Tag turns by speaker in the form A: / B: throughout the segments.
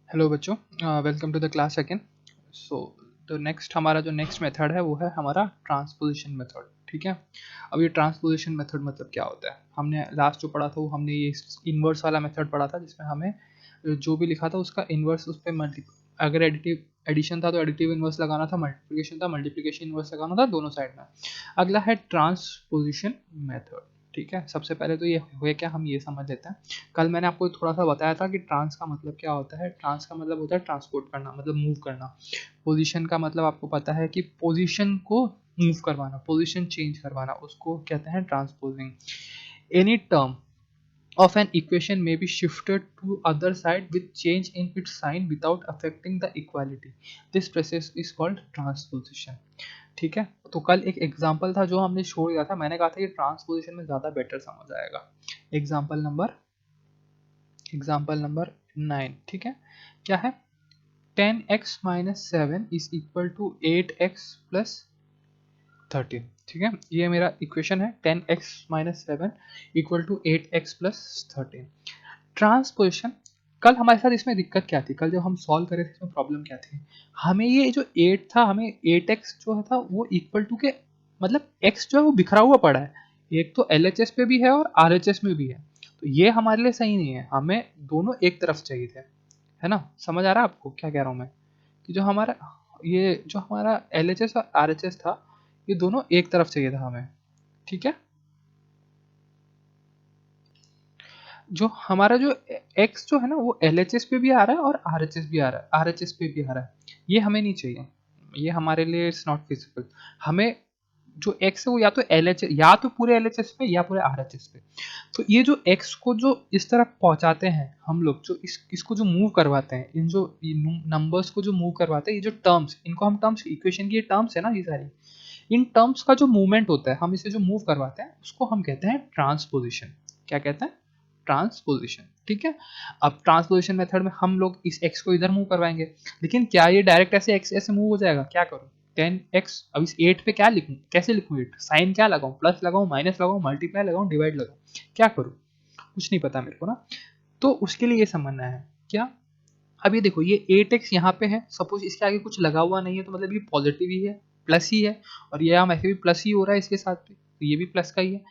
A: Hello बच्चों, welcome to the class again. So the next हमारा जो नेक्स्ट मेथड है वो है हमारा ट्रांसपोजिशन मेथड। ठीक है। अब ये ट्रांसपोजिशन मेथड मतलब क्या होता है, हमने लास्ट जो पढ़ा था वो हमने ये इन्वर्स वाला मेथड पढ़ा था, जिसमें हमें जो भी लिखा था उसका इन्वर्स उस पर अगर एडिटिव एडिशन था तो एडिटिव इन्वर्स लगाना था, मल्टीप्लिकेशन था मल्टीप्लिकेशन इन्वर्स लगाना था दोनों साइड में। अगला है ट्रांसपोजिशन मेथड। ठीक है, सबसे पहले तो ये हुए क्या, हम ये समझ लेते हैं। कल मैंने आपको थोड़ा सा बताया था कि ट्रांस का मतलब क्या होता है। ट्रांस का मतलब होता है ट्रांसपोर्ट करना, मतलब मूव करना। पोजीशन का मतलब आपको पता है कि पोजीशन को मूव करवाना, पोजीशन चेंज करवाना, उसको कहते हैं transposing. Any term of an equation may be shifted to other side with change in its sign without affecting the equality. This process is called transposition. ठीक है, तो कल एक एग्जांपल था जो हमने छोड़ दिया था, मैंने कहा था कि ट्रांसपोजिशन में ज़्यादा बेटर समझ आएगा। Example number 9। ठीक है, क्या है, 10x minus 7 is equal to 8x plus 13। ठीक है, ये मेरा इक्वेशन है, 10x minus 7 equal to 8x plus 13। Transposition, कल हमारे साथ इसमें दिक्कत क्या थी, कल जब हम सॉल्व करे थे इसमें प्रॉब्लम क्या थी, हमें ये जो 8 था, हमें 8x जो था वो इक्वल टू के मतलब x जो है वो बिखरा हुआ पड़ा है, एक तो LHS पे भी है और RHS में भी है, तो ये हमारे लिए सही नहीं है, हमें दोनों एक तरफ चाहिए थे। है ना, समझ आ रहा है आपको क्या कह रहा हूँ मैं, कि जो हमारा LHS और RHS था, ये दोनों एक तरफ चाहिए था हमें। ठीक है, जो हमारा जो x जो है ना वो LHS पे भी आ रहा है और RHS भी आ रहा है, RHS पे भी आ रहा है, ये हमें नहीं चाहिए, ये हमारे लिए इट्स नॉट फिजिबल। हमें जो x है वो या तो LHS, या तो पूरे LHS पे या पूरे RHS पे। तो ये जो x को जो इस तरफ पहुंचाते हैं हम लोग, जो इसको जो मूव करवाते हैं, इन जो नंबर्स को जो मूव करवाते हैं, ये जो टर्म्स, इनको हम टर्म्स, इक्वेशन की ये टर्म्स है ना ये सारी, इन टर्म्स का जो मूवमेंट होता है, हम इसे जो मूव करवाते हैं उसको हम कहते हैं ट्रांसपोजिशन। क्या कहते हैं, ट्रांसपोजिशन। ठीक है, अब ट्रांसपोजिशन मेथड में हम लोग इस x को इधर मूव करवाएंगे, लेकिन क्या ये डायरेक्ट ऐसे x ऐसे मूव हो जाएगा, क्या करूं, 10x, अब इस 8 पे क्या लिखूं, कैसे लिखूं, 8 साइन क्या लगाऊं, प्लस लगाऊं, माइनस लगाऊं, मल्टीप्लाई लगाऊं, डिवाइड लगाऊं, क्या करूं, कुछ नहीं पता मेरे को ना। तो उसके लिए ये समझना है क्या, अब ये देखो, ये 8x यहाँ पे है, सपोज इसके आगे कुछ लगा हुआ नहीं है तो मतलब ये पॉजिटिव ही है, प्लस ही है, और ये हम ऐसे भी प्लस ही हो रहा है इसके साथ भी, तो ये भी प्लस का ही है।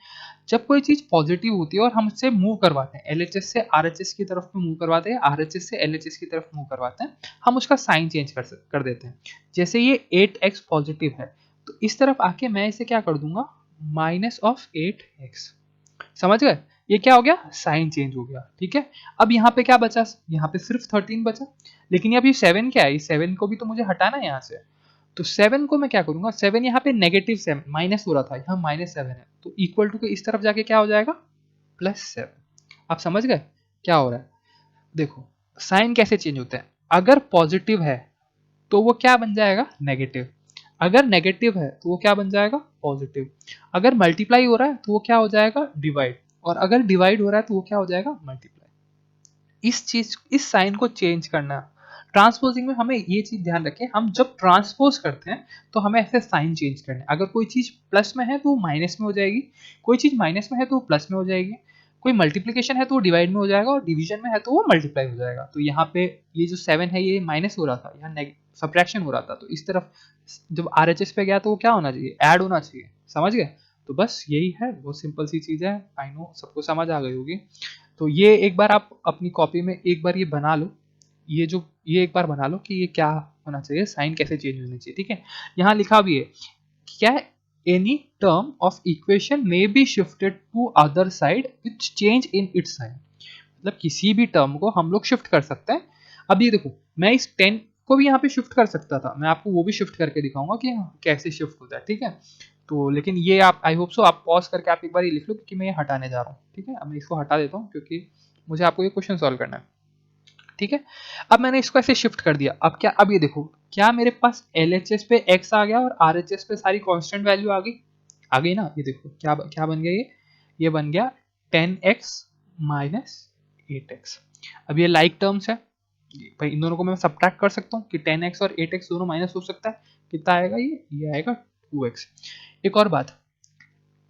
A: जब कोई चीज पॉजिटिव होती है और हम इससे मूव करवाते हैं, LHS से RHS की तरफ मूव करवाते हैं, RHS से LHS की तरफ मूव करवाते हैं, हम उसका साइन चेंज कर देते हैं। जैसे ये 8x पॉजिटिव है, तो इस तरफ आके मैं इसे क्या कर दूंगा, माइनस ऑफ 8x। समझ गए, ये क्या हो गया, साइन चेंज हो गया। ठीक है, अब यहाँ पे क्या बचा, यहाँ पे सिर्फ 13 बचा, लेकिन अब ये 7 क्या है, इस 7 को भी तो मुझे हटाना है यहाँ से। तो 7 को मैं क्या करूंगा, 7 यहाँ पे नेगेटिव 7 माइनस हो रहा था, यहाँ -7 है, तो इक्वल टू के इस तरफ जाके क्या हो जाएगा, +7। आप समझ गए क्या हो रहा है। देखो, साइन कैसे चेंज होता है, अगर पॉजिटिव है तो वो क्या बन जाएगा, नेगेटिव, अगर नेगेटिव है तो वो क्या बन जाएगा, पॉजिटिव, अगर मल्टीप्लाई हो रहा है तो वो क्या हो जाएगा, डिवाइड, और अगर डिवाइड हो रहा है तो वो क्या हो जाएगा, मल्टीप्लाई। इस साइन को चेंज करना, ट्रांसपोजिंग में हमें ये चीज ध्यान रखें, हम जब ट्रांसपोज करते हैं तो हमें ऐसे साइन चेंज करना है, अगर कोई चीज प्लस में है तो वो माइनस में हो जाएगी, कोई चीज माइनस में है तो वो प्लस में हो जाएगी, कोई मल्टीप्लीकेशन है तो वो डिवाइड में हो जाएगा, और डिवीजन में है तो वो मल्टीप्लाई हो जाएगा। तो यहाँ पे ये जो 7 है ये माइनस हो रहा था, यहाँ सब्ट्रैक्शन हो रहा था, तो इस तरफ जब RHS पे गया तो वो क्या होना चाहिए, ऐड होना चाहिए। समझ गए, तो बस यही है, बहुत सिंपल सी चीज है, आई नो सबको समझ आ गई होगी। तो ये एक बार आप अपनी कॉपी में एक बार ये बना लो, ये एक बार बना लो कि ये क्या होना चाहिए, साइन कैसे चेंज होनी चाहिए। ठीक है, यहाँ लिखा भी है, क्या है, any term of equation may be shifted to other side which change in its sign, मतलब किसी भी टर्म को हम लोग शिफ्ट कर सकते हैं। अब ये देखो, मैं इस 10 को भी यहाँ पे शिफ्ट कर सकता था, मैं आपको वो भी शिफ्ट करके दिखाऊंगा कि कैसे शिफ्ट होता है। ठीक है, तो लेकिन ये आप, आई होप सो आप पॉज करके आप एक बार ये लिख लो, क्योंकि मैं ये हटाने जा रहा हूँ। ठीक है, अब मैं इसको हटा देता हूँ क्योंकि मुझे आपको ये क्वेश्चन सॉल्व करना है। ठीक है, अब मैंने इसको ऐसे शिफ्ट कर दिया, अब क्या, अब ये देखो, क्या मेरे पास LHS पे x आ गया और RHS पे सारी कांस्टेंट वैल्यू आ गई ना। ये देखो क्या क्या बन गया, ये बन गया 10x माइनस 8x। अब ये लाइक टर्म्स है भाई, इन दोनों को मैं सब्ट्रैक्ट कर सकता हूँ कि 10x और 8x दोनों माइनस हो सकता है, कितना आएगा, ये आएगा 2x। एक और बात,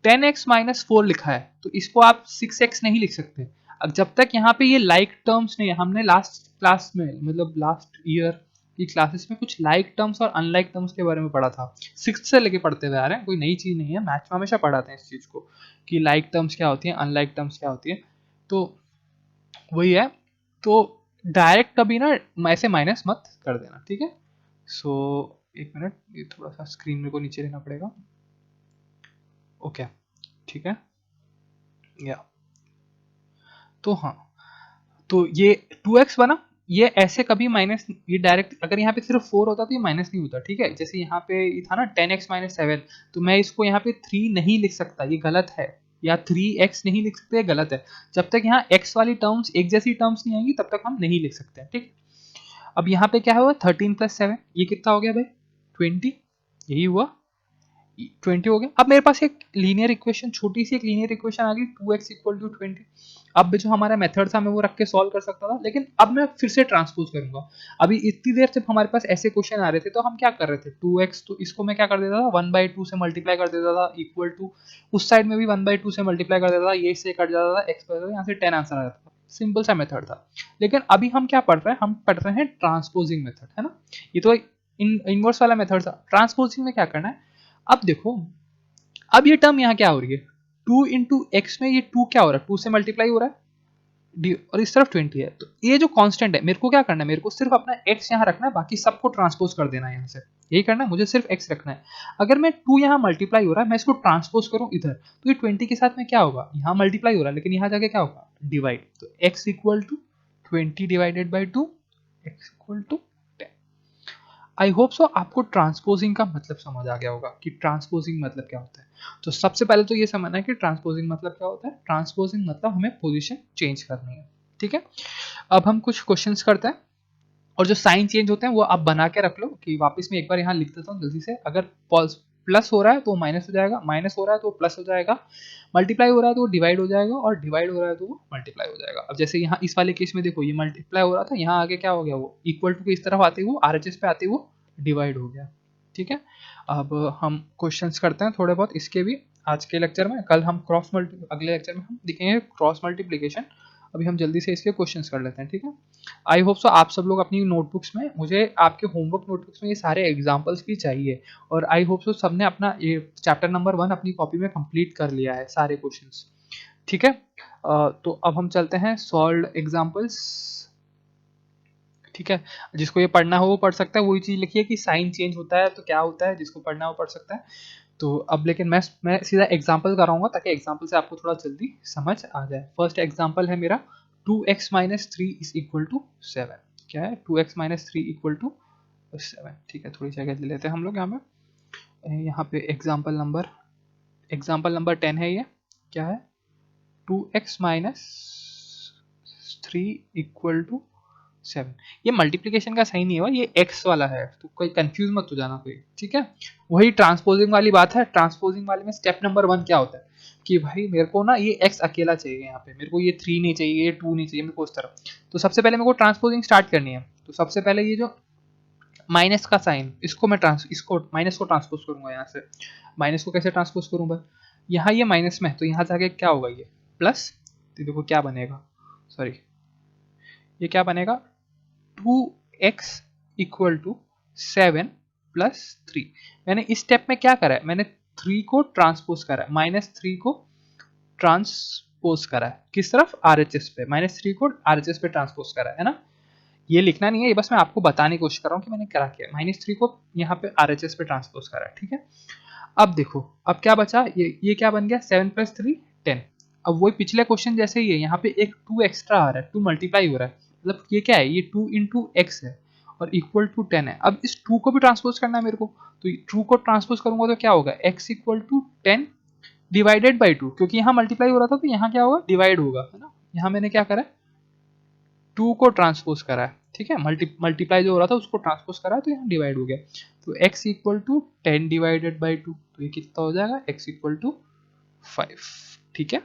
A: 10x माइनस 4 लिखा है तो इसको आप 6x नहीं लिख सकते, अब जब तक यहाँ पे ये लाइक टर्म्स नहीं, हमने लास्ट क्लास में मतलब लास्ट ईयर की क्लासेस में कुछ लाइक टर्म्स और अनलाइक टर्म्स के बारे में पढ़ा था, 6th से लेके पढ़ते हुए आ रहे हैं, कोई नई चीज़ नहीं है, मैथ्स में हमेशा पढ़ाते हैं इस चीज़ को कि लाइक टर्म्स क्या होती हैं, अनलाइक टर्म्स क्या होती है। तो वही है, तो डायरेक्ट कभी ना ऐसे माइनस मत कर देना, ठीक है। सो एक मिनट, ये थोड़ा सा स्क्रीन मेरे को नीचे लेना पड़ेगा। ओके, ठीक है, या तो हाँ, तो ये 2x बना, ये ऐसे कभी माइनस, ये डायरेक्ट अगर यहाँ पे सिर्फ 4 होता तो ये माइनस नहीं होता, ठीक है। जैसे यहाँ पे ये था ना 10x माइनस 7, तो मैं इसको यहाँ पे 3 नहीं लिख सकता, ये गलत है, या 3x नहीं लिख सकते, ये गलत है। जब तक यहाँ x वाली टर्म्स एक जैसी टर्म्स नहीं आएंगी तब तक हम नहीं लिख सकते हैं, ठीक। अब यहाँ पे क्या हुआ, 13 प्लस 7, ये कितना हो गया भाई, 20, यही हुआ, 20 हो गया। अब मेरे पास एक लीनियर इक्वेशन, छोटी सी एक लीनियर इक्वेशन आ गई, 2x इक्वल टू 20। अब जो हमारा मेथड था मैं वो रख के सॉल्व कर सकता था, लेकिन अब मैं फिर से ट्रांसपोज करूंगा। अभी इतनी देर जब हमारे पास ऐसे क्वेश्चन आ रहे थे तो हम क्या कर रहे थे, 2x, तो इसको मैं क्या कर देता था, 1/2 से मल्टीप्लाई कर देता था, इक्वल टू उस साइड में भी 1/2 से मल्टीप्लाई कर देता था, ये से कट जाता था, x पर यहाँ से 10 आंसर आ जाता था। सिंपल सा मेथड था। लेकिन अभी हम क्या पढ़ रहे हैं, हम पढ़ रहे हैं ट्रांसपोजिंग मेथड, है ना। ये तो इनवर्स वाला मेथड था, ट्रांसपोजिंग में क्या करना है। अब देखो, अब ये टर्म यहाँ क्या हो रही है, 2 इंटू एक्स में ये 2 क्या हो रहा है, 2 से मल्टीप्लाई हो रहा है, और इस तरफ 20 है, तो ये जो कांस्टेंट है मेरे को क्या करना है, मेरे को सिर्फ अपना x यहाँ रखना है, बाकी सबको ट्रांसपोज कर देना है यहाँ से, यही करना है मुझे, सिर्फ x रखना है। अगर मैं 2 यहाँ मल्टीप्लाई हो रहा है, मैं इसको ट्रांसपोज करूँ इधर, तो ये 20 के साथ में क्या होगा, यहाँ मल्टीप्लाई हो रहा है, लेकिन यहाँ जाके क्या होगा, डिवाइड, तो x equal to 20 divided by 2, x equal to 10। I hope so आपको ट्रांसपोजिंग का मतलब समझ आ गया होगा कि ट्रांसपोजिंग मतलब क्या होता है। तो सबसे पहले तो ये समझना है कि ट्रांसपोजिंग मतलब क्या होता है। ट्रांसपोजिंग मतलब हमें पोजीशन चेंज करनी है, ठीक है। अब हम कुछ क्वेश्चंस करते हैं, और जो साइन चेंज होते हैं वो आप बना के रख लो, कि वापस में एक बार यहाँ लिख देता हूँ जल्दी से। अगर प्लस हो रहा है तो माइनस हो जाएगा, माइनस हो रहा है तो प्लस हो जाएगा, मल्टीप्लाई हो रहा है तो डिवाइड हो जाएगा, और डिवाइड हो रहा है तो वो मल्टीप्लाई हो जाएगा। अब जैसे यहाँ इस वाले केस में देखो, ये मल्टीप्लाई हो रहा था, यहाँ आगे क्या हो गया, वो इक्वल टू के इस तरफ आते हुए RHS पे आते हुए डिवाइड हो गया, ठीक है। अब हम क्वेश्चंस करते हैं थोड़े बहुत इसके भी आज के लेक्चर में। कल हम अगले लेक्चर में हम दिखेंगे क्रॉस मल्टीप्लिकेशन। अभी हम जल्दी से इसके क्वेश्चंस कर लेते हैं, ठीक है। आई होप सो आप सब लोग अपनी नोटबुक्स में, मुझे आपके होमवर्क नोटबुक्स में ये सारे एग्जाम्पल्स भी चाहिए, और आई होप सो सबने अपना ये चैप्टर नंबर 1 अपनी कॉपी में कंप्लीट कर लिया है सारे क्वेश्चंस, ठीक है। तो अब हम चलते हैं सॉल्व एग्जाम्पल्स, ठीक है। जिसको ये पढ़ना हो वो पढ़ सकता है, वही चीज़ लिखिए कि साइन चेंज होता है तो क्या होता है, जिसको पढ़ना हो वो पढ़ सकता है। तो अब लेकिन मैं सीधा एग्जाम्पल कराऊंगा ताकि एग्जाम्पल से आपको थोड़ा जल्दी समझ आ जाए। फर्स्ट एग्जाम्पल है मेरा 2x minus 3 is equal to 7। क्या है, 2x माइनस 3 इक्वल टू 7, ठीक है। थोड़ी जगह ले लेते हैं हम लोग यहाँ पे एग्जाम्पल नंबर 10 है ये। क्या है, 2x माइनस 3 इक्वल टू 7। ये मल्टीप्लीकेशन का सही नहीं है, ये x वाला है, तो कोई कंफ्यूज मत हो जाना कोई, ठीक है। वही ट्रांसपोजिंग वाली बात है। ट्रांसपोजिंग वाले में स्टेप नंबर 1 क्या होता है कि भाई मेरे को ना ये x अकेला चाहिए, यहाँ पे मेरे को ये 3 नहीं चाहिए, ये 2 नहीं चाहिए, मेरे को उस तरफ। तो सबसे पहले मेरे को ट्रांसपोजिंग स्टार्ट करनी है। तो सबसे पहले ये जो माइनस का साइन, इसको माइनस को ट्रांसपोज करूंगा यहाँ से। माइनस को कैसे ट्रांसपोज करूंगा, यहाँ ये माइनस में, तो यहाँ जाके क्या होगा, ये प्लस, तो देखो क्या बनेगा, सॉरी ये क्या बनेगा, 2x इक्वल टू 7 प्लस 3। मैंने इस स्टेप में क्या करा है, मैंने 3 को ट्रांसपोज करा है, -3 को ट्रांसपोज करा है किस तरफ, RHS पे, -3 को RHS पे ट्रांसपोज करा है ना। ये लिखना नहीं है, ये बस मैं आपको बताने की कोशिश कर रहा हूँ कि मैंने क्या किया, -3 को यहाँ पे RHS पे ट्रांसपोज करा है, ठीक है। अब देखो, अब क्या बचा, ये क्या बन गया, 7 प्लस 3 10। अब वही पिछले क्वेश्चन जैसे ही है, यहाँ पे एक 2 एक्स्ट्रा आ रहा है, 2 मल्टीप्लाई हो रहा है, मतलब ये क्या है, ये 2 इंटू एक्स है और इक्वल टू 10 है। अब इस 2 को भी ट्रांसपोज करना है मेरे को, तो 2 को ट्रांसपोज करूंगा तो क्या होगा, x equal to 10 divided by 2, क्योंकि यहाँ मल्टीप्लाई हो रहा था तो यहाँ क्या होगा, डिवाइड होगा, है ना। यहाँ मैंने क्या करा, 2 को ट्रांसपोज करा है, ठीक है। मल्टीप्लाई जो हो रहा था उसको ट्रांसपोज करा है, तो यहाँ डिवाइड हो गया। तो x equal to 10 divided by 2, तो ये कितना हो जाएगा, x इक्वल टू 5, ठीक है।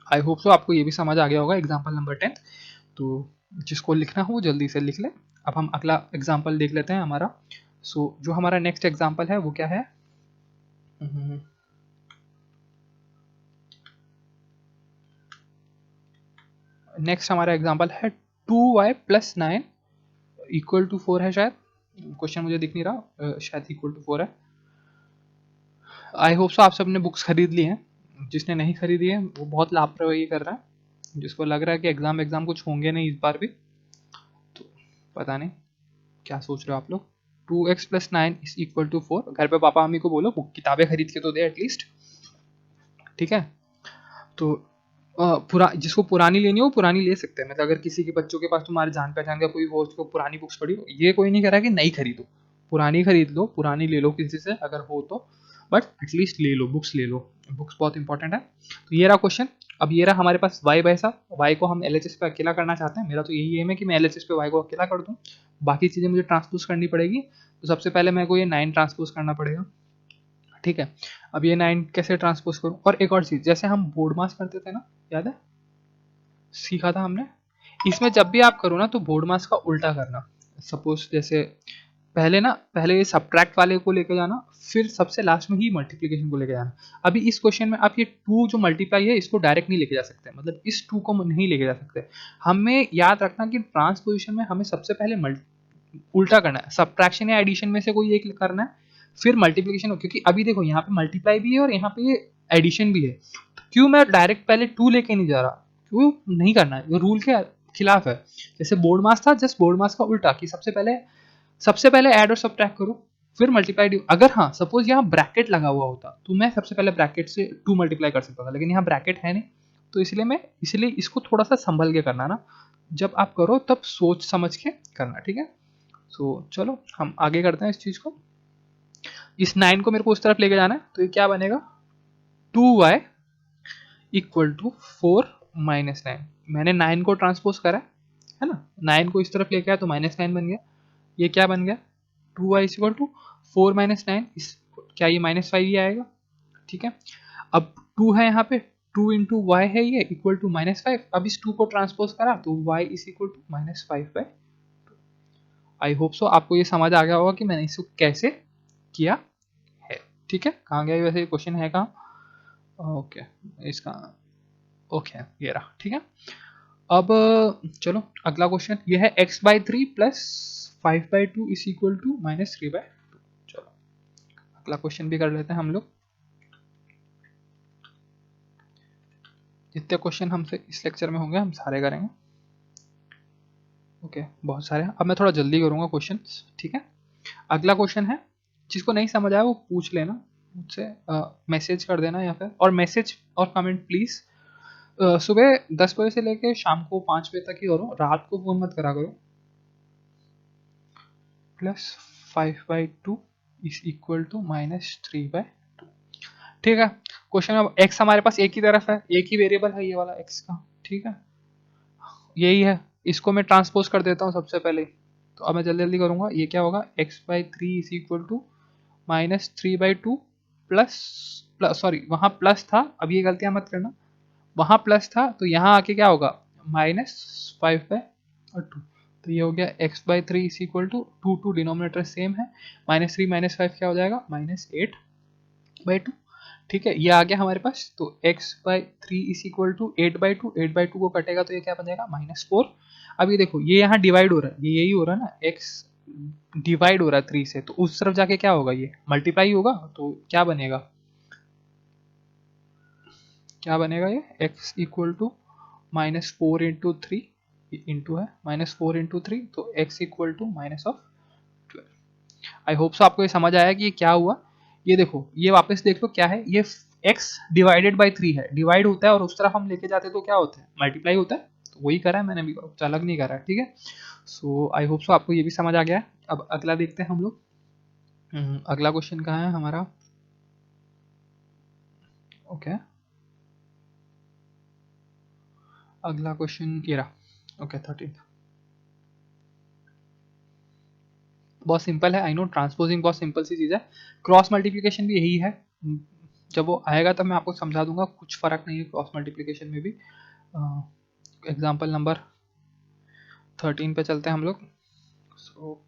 A: आई होप सो आपको ये भी समझ आ गया होगा एग्जाम्पल नंबर 10। तो जिसको लिखना हो वो जल्दी से लिख ले। अब हम अगला एग्जाम्पल देख लेते हैं हमारा। जो हमारा नेक्स्ट एग्जाम्पल है वो क्या है, नेक्स्ट हमारा एग्जांपल है 2y + 9 = 4 है शायद, क्वेश्चन मुझे दिख नहीं रहा, शायद = 4 है। आई होप सो आप सबने बुक्स खरीद ली हैं, जिसने नहीं खरीदी है वो बहुत लापरवाही कर रहा है, जिसको लग रहा है कि एग्जाम कुछ होंगे नहीं इस बार भी, तो पता नहीं क्या सोच रहे हो आप लोग। 2x + 9 = 4। घर पे पापा मम्मी को बोलो बुक किताबें खरीद के तो दे एटलीस्ट, ठीक है। तो जिसको पुरानी लेनी हो वो पुरानी ले सकते हैं, मतलब अगर किसी के बच्चों के पास तुम्हारे जान पहचान का कोई हो उसको पुरानी बुक्स पढ़ी हो, ये कोई नहीं कह रहा कि नहीं खरीदो, पुरानी खरीद लो, पुरानी ले लो किसी से अगर हो तो, बट एटलीस्ट ले लो, बुक्स ले लो, बुक्स बहुत इंपॉर्टेंट है। तो ये रहा क्वेश्चन। अब ये रहा हमारे पास y भाई साहब, y को हम LHS पे अकेला करना चाहते हैं, मेरा तो यही एम है कि मैं LHS पे y को अकेला कर दूं, बाकी चीज़ें मुझे ट्रांसपोज करनी पड़ेगी। तो सबसे पहले मेरे को ये 9 ट्रांसपोज करना पड़ेगा, ठीक है। अब ये 9 कैसे ट्रांसपोज करूं, और एक और चीज़, जैसे हम बोर्ड मास करते थे ना, याद है, सीखा था हमने, इसमें जब भी आप करो ना तो बोर्ड मास का उल्टा करना। सपोज जैसे पहले ये सब्ट्रैक्ट वाले को लेके जाना, फिर सबसे लास्ट में ही मल्टीप्लिकेशन को लेके जाना। अभी इस क्वेश्चन में आप ये 2 जो मल्टीप्लाई है इसको डायरेक्ट नहीं लेके जा सकते, मतलब इस 2 को नहीं लेके जा सकते। हमें याद रखना कि ट्रांसपोजिशन में हमें सबसे पहले उल्टा करना है, सब्ट्रैक्शन या एडिशन में से कोई एक करना है, फिर मल्टीप्लिकेशन हो, क्योंकि अभी देखो यहाँ पे मल्टीप्लाई भी है और यहाँ पे एडिशन भी है, तो क्यों मैं डायरेक्ट पहले 2 लेके नहीं जा रहा, क्यों नहीं करना है, ये रूल के खिलाफ है। जैसे बोर्ड मास था, जस्ट बोर्ड मास का उल्टा, कि सबसे पहले ऐड और सब्ट्रैक्ट करो, फिर मल्टीप्लाई। अगर हाँ सपोज यहाँ ब्रैकेट लगा हुआ होता तो मैं सबसे पहले ब्रैकेट से 2 मल्टीप्लाई कर सकता था, लेकिन यहाँ ब्रैकेट है नहीं, तो इसलिए इसको थोड़ा सा संभल के करना ना, जब आप करो तब सोच समझ के करना, ठीक है। सो चलो हम आगे करते हैं इस चीज को। इस 9 को मेरे को उस तरफ लेके जाना है, तो ये क्या बनेगा, 2y = 4 - 9। मैंने 9 को ट्रांसपोज करा है ना, 9 को इस तरफ लेके आया तो -9 बन गया। ये क्या बन गया, 2y = 4 - 9, क्या ये -5 ही आएगा, ठीक है। अब 2 है यहाँ पे, 2 × y है ये = -5। अब इस 2 को ट्रांसपोज करा तो y = -5/2। आई होप सो आपको ये समझ आ गया होगा कि मैंने इसको कैसे किया है, ठीक है। कहाँ गया वैसे, ये क्वेश्चन है कहाँ, ओके इसका, ओके ये रहा, ठीक है। अब चलो अगला क्वेश्चन, ये है x/3 + 5/2 = -3/2। चलो अगला क्वेश्चन भी कर लेते हैं हम लोग। जितने क्वेश्चन हमसे इस लेक्चर में होंगे हम सारे करेंगे, ओके बहुत सारे हैं। अब मैं थोड़ा जल्दी करूँगा क्वेश्चन, ठीक है। अगला क्वेश्चन है, जिसको नहीं समझ आया वो पूछ लेना मुझसे, मैसेज कर देना, या फिर और मैसेज और कमेंट प्लीज़ सुबह 10 बजे से लेके शाम को 5 बजे तक ही करो, रात को फ़ोन मत करा करो। +5/2 = -3/2, ठीक है। क्वेश्चन में x हमारे पास एक ही तरफ है, एक ही वेरिएबल है ये वाला x का, ठीक है, यही है। इसको मैं ट्रांसपोज कर देता हूँ सबसे पहले, तो अब मैं जल्दी जल्दी करूँगा। ये क्या होगा, x/3 = -3/2 प्लस प्लस, सॉरी वहाँ प्लस था, अब ये गलतियाँ मत करना, वहाँ प्लस था तो यहाँ आके क्या होगा, -5/2। तो ये हो गया x/3 = 2 डिनोमिनेटर सेम है, -3 -5 क्या हो जाएगा, -8/2, ठीक है। ये आ गया हमारे पास, तो x/3 = 8/2, 8/2 को कटेगा तो ये क्या बनेगा, -4। अब ये देखो ये यहाँ डिवाइड हो रहा है, ये यही हो रहा है ना, x डिवाइड हो रहा है 3 से, तो उस तरफ जाके क्या होगा, ये मल्टीप्लाई होगा, तो क्या बनेगा, ये x = -4 × 3 इंटू है, -4 × 3, तो x = -12। आई होप सो आपको ये समझ आया कि ये क्या हुआ। ये देखो ये वापस देख लो क्या है, ये x डिवाइडेड बाई 3 है, डिवाइड होता है और उस तरफ हम लेके जाते तो क्या होता है, मल्टीप्लाई होता है, तो वही करा है मैंने भी, कुछ अलग नहीं करा है, ठीक है। सो आई होप सो आपको ये भी समझ आ गया है। अब अगला देखते हैं हम लोग। अगला क्वेश्चन कहाँ है हमारा, ओके अगला क्वेश्चन ये रहा, ओके 13। बहुत सिंपल है, आई नो ट्रांसपोजिंग बहुत सिंपल सी चीज़ है, क्रॉस मल्टीप्लिकेशन भी यही है। जब वो आएगा तब मैं आपको समझा दूंगा, कुछ फ़र्क नहीं है क्रॉस मल्टीप्लिकेशन में भी। एग्जाम्पल नंबर 13 पे चलते हैं हम लोग। सो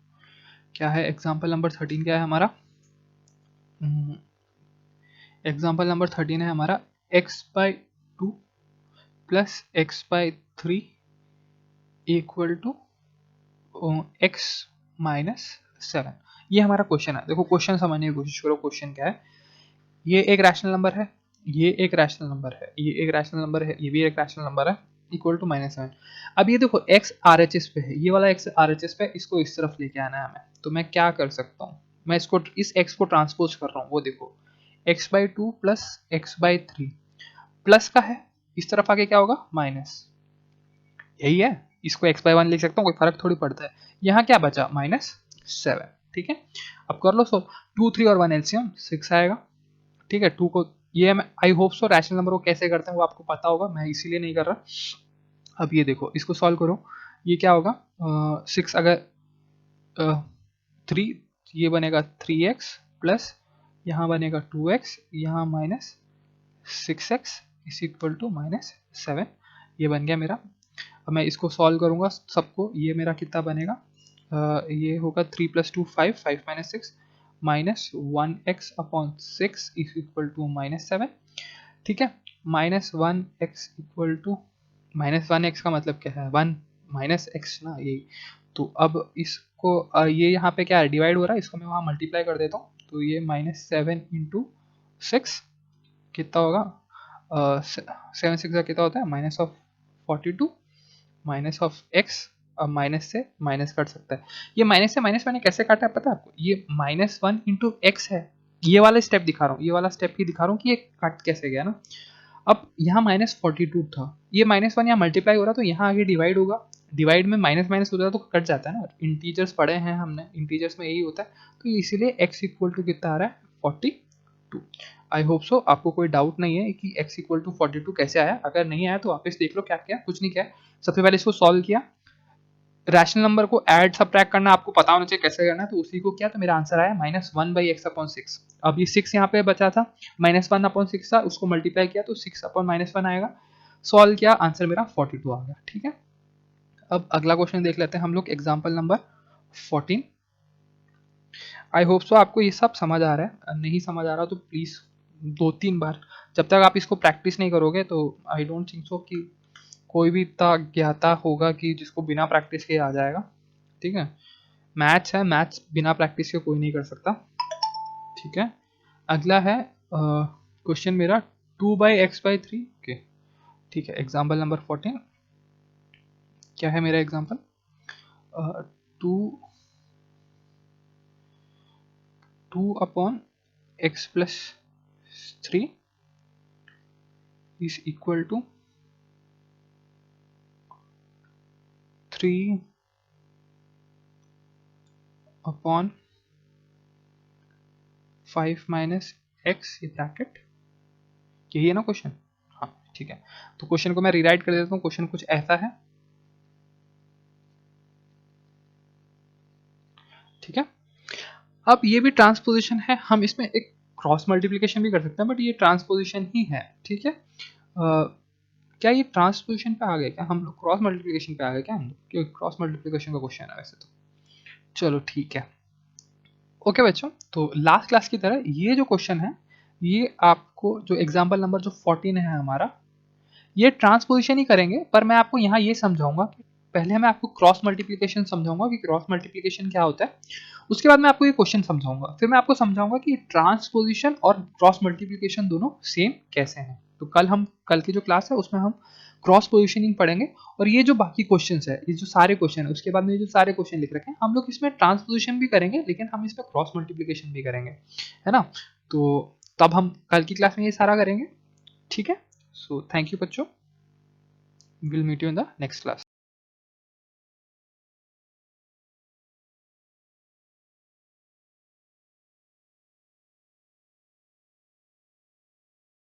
A: क्या है एग्जाम्पल नंबर 13, क्या है हमारा, एग्जाम्पल नंबर 13 है हमारा, x/2 + x/3 equal to x minus 7। ये हमारा क्वेश्चन है। देखो क्वेश्चन समझने की कोशिश करो, क्वेश्चन क्या है। ये एक रैशनल नंबर है, ये एक रैशनल नंबर है, ये एक रैशनल नंबर है, ये भी एक रैशनल नंबर है, इक्वल टू -7। अब ये देखो x RHS पे है, ये वाला x RHS पे है, इसको इस तरफ लेके आना है हमें। तो मैं क्या कर सकता हूँ, मैं इसको इस x को ट्रांसपोज कर रहा हूँ। वो देखो x/2 प्लस x/3 प्लस का है, इस तरफ आके क्या होगा माइनस, यही है। इसको x/1 लिख सकता हूँ, कोई फर्क थोड़ी पड़ता है। यहाँ क्या बचा -7। ठीक है, अब कर लो सो 2 3 और 1 एलसीएम 6 आएगा। ठीक है, 2 को ये आई होप सो रैशनल नंबर को कैसे करते हैं वो आपको पता होगा, मैं इसीलिए नहीं कर रहा। अब ये देखो इसको सॉल्व करो, ये क्या होगा 6 अगर 3, ये बनेगा 3x प्लस यहाँ बनेगा 2x, यहाँ minus 6x is equal to -7। ये बन गया मेरा। अब मैं इसको सॉल्व करूँगा सबको, ये मेरा कितना बनेगा, ये होगा 3 + 2 5, 5 - 6 -1x/6 इज इक्वल टू -7। ठीक है, -1x इक्वल टू -1x का मतलब क्या है, 1 -x ना, ये। तो अब इसको ये यहाँ पे क्या है डिवाइड हो रहा है, इसको मैं वहाँ मल्टीप्लाई कर देता हूँ। तो ये -7 × 6 कितना होगा, 7 6 का कितना होता है -42 माइनस ऑफ एक्स। अब माइनस से माइनस कट सकता है, ये माइनस से माइनस मैंने कैसे काटा है पता है आपको, ये -1 × x है। ये वाला स्टेप दिखा रहा हूँ, ये वाला स्टेप ही दिखा रहा हूँ कि ये कट कैसे गया ना। अब यहाँ -42 था, ये -1 यहाँ मल्टीप्लाई हो रहा तो यहाँ आगे डिवाइड होगा, डिवाइड में माइनस माइनस हो जाता तो कट जाता है ना। इंटीजर्स पढ़े हैं हमने, इंटीजर्स में यही होता है। तो इसीलिए x इक्वल टू कितना आ रहा है 42। आई होप सो आपको कोई डाउट नहीं है कि x इक्वल टू 42 कैसे आया। अगर नहीं आया तो वापस देख लो क्या किया, कुछ नहीं किया। सबसे पहले इसको सॉल्व किया, रैशनल नंबर को ऐड सब्ट्रैक्ट करना आपको पता होना चाहिए कैसे करना है, तो उसी को किया तो मेरा आंसर आया -1/x/6। अब ये 6 यहाँ पे बचा था, -1/6 था, उसको मल्टीप्लाई किया तो 6/-1 आएगा। सॉल्व किया, आंसर मेरा 42 आ गया। ठीक है, अब अगला क्वेश्चन देख लेते हैं हम लोग, एग्जाम्पल नंबर 14। आई होप सो आपको ये सब समझ आ रहा है, नहीं समझ आ रहा तो प्लीज़ 2-3 बार, जब तक आप इसको प्रैक्टिस नहीं करोगे तो आई डोंट थिंक सो कि कोई भी इतना ज्ञाता होगा कि जिसको बिना प्रैक्टिस के आ जाएगा। ठीक है, मैथ्स है, मैथ्स बिना प्रैक्टिस के कोई नहीं कर सकता। ठीक है, अगला है क्वेश्चन मेरा 2/x/3। ओके ठीक है, एग्जाम्पल नंबर 14 क्या है मेरा example, 2/x+3 is equal to 3/5 - x ये ब्रैकेट, यही है ना क्वेश्चन। हाँ ठीक है, तो क्वेश्चन को मैं रीराइट कर देता हूँ। क्वेश्चन कुछ ऐसा है। ठीक है, अब ये भी ट्रांसपोजिशन है, हम इसमें एक क्रॉस मल्टीप्लिकेशन भी कर सकते हैं, बट ये ट्रांसपोजिशन ही है। ठीक है, क्या ये ट्रांसपोजिशन पे आ गए क्या हम लोग, क्रॉस मल्टीप्लिकेशन पे आ गए क्या हम लोग, क्योंकि क्रॉस मल्टीप्लिकेशन का क्वेश्चन है वैसे तो। चलो ठीक है, ओके बच्चों, तो लास्ट क्लास की तरह ये जो क्वेश्चन है, ये आपको जो एग्जाम्पल नंबर जो 14 है हमारा, ये ट्रांसपोजिशन ही करेंगे, पर मैं आपको यहाँ ये समझाऊंगा कि पहले मैं आपको क्रॉस मल्टीप्लिकेशन समझाऊंगा कि क्रॉस मल्टीप्लिकेशन क्या होता है, उसके बाद मैं आपको ये क्वेश्चन समझाऊंगा, फिर मैं आपको समझाऊंगा कि ट्रांसपोजिशन और क्रॉस मल्टीप्लिकेशन दोनों सेम कैसे हैं। तो कल की जो क्लास है उसमें हम क्रॉस पोजिशनिंग पढ़ेंगे, और ये जो बाकी क्वेश्चन है, ये जो सारे क्वेश्चन है, उसके बाद में ये जो सारे क्वेश्चन लिख रखे हैं, हम लोग इसमें ट्रांसपोजिशन भी करेंगे, लेकिन हम इसमें क्रॉस मल्टीप्लिकेशन भी करेंगे, है ना। तो तब हम कल की क्लास में ये सारा करेंगे। ठीक है, सो थैंक यू बच्चों, will meet you in the next class.